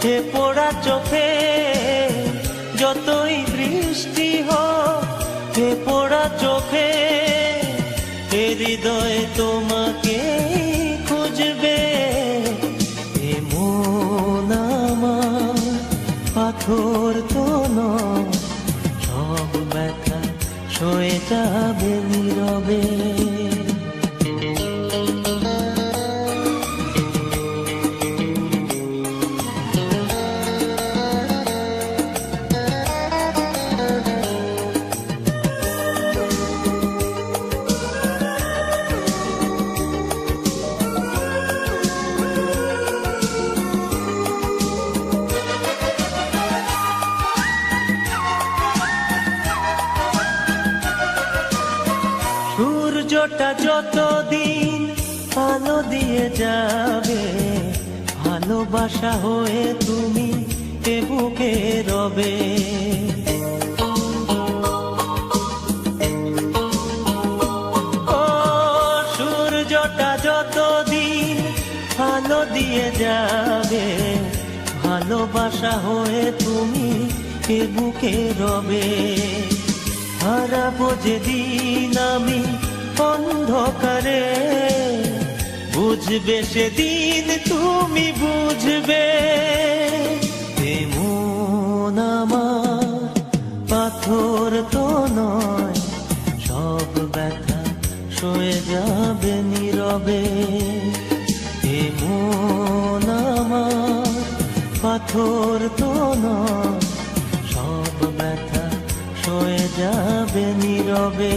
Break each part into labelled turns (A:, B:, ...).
A: হে পোড়া চোখে যতই বৃষ্টি হোক, হে পোড়া চোখে হে হৃদয়ে তোমাকে খুঁজবে। এ মন আমার পাথর তো নয়, সব ব্যথা সয়ে যাবে নীরবে। সূর্যটা যতদিন আলো দিয়ে যাবে, ভালোবাসা হয়ে তুমি এ বুকে রবে। ও সূর্যটা যতদিন আলো দিয়ে যাবে, ভালোবাসা হয়ে তুমি এ বুকে রবে। হারাবো যেদিন আমি অন্ধকারে, বুঝবে সেদিন তুমি বুঝবে। এ মন আমার পাথর তো নয়, সব ব্যথা সয়ে যাবে নীরবে। এ মন আমার পাথর তো নয়, সব ব্যথা সয়ে যাবে নীরবে।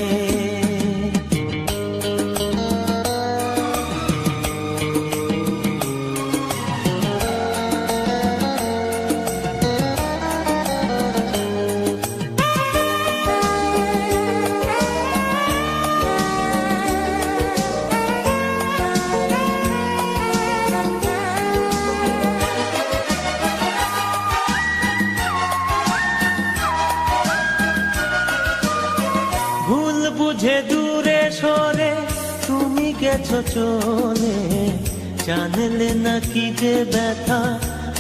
A: ভুল বুঝে দূরে সরে তুমি গেছো চলে, জানলে না কি যে ব্যথা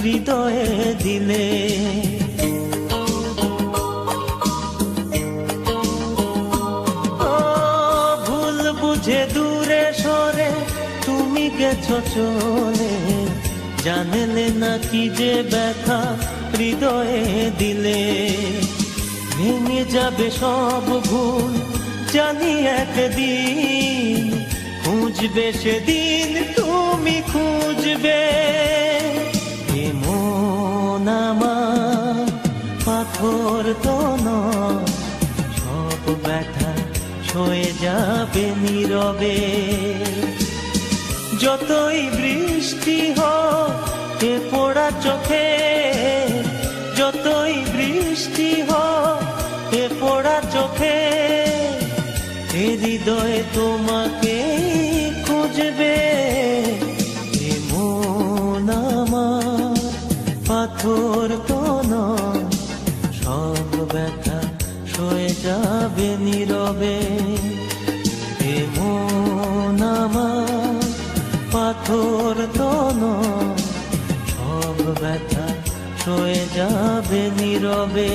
A: হৃদয়ে দিলে। ও ভুল বুঝে দূরে সরে তুমি গেছো চলে, জানলে না কি যে ব্যথা হৃদয়ে দিলে। ভেঙে যাবে সব ভুল জানি একদিন, খুঁজবে সেদিন তুমি খুঁজবে। এ মন আমার পাথর তো নয়, সব ব্যথা সয়ে যাবে নীরবে। যতই বৃষ্টি হোক এ পোড়া চোখে, যতই বৃষ্টি হোক এ পোড়া চোখে এ হৃদয়ে তোমাকে খুঁজবে। এ মন আমার পাথর তো নয়, সব ব্যথা সয়ে যাবে নীরবে। এ মন আমার পাথর তো নয়, সব ব্যথা সয়ে যাবে নীরবে।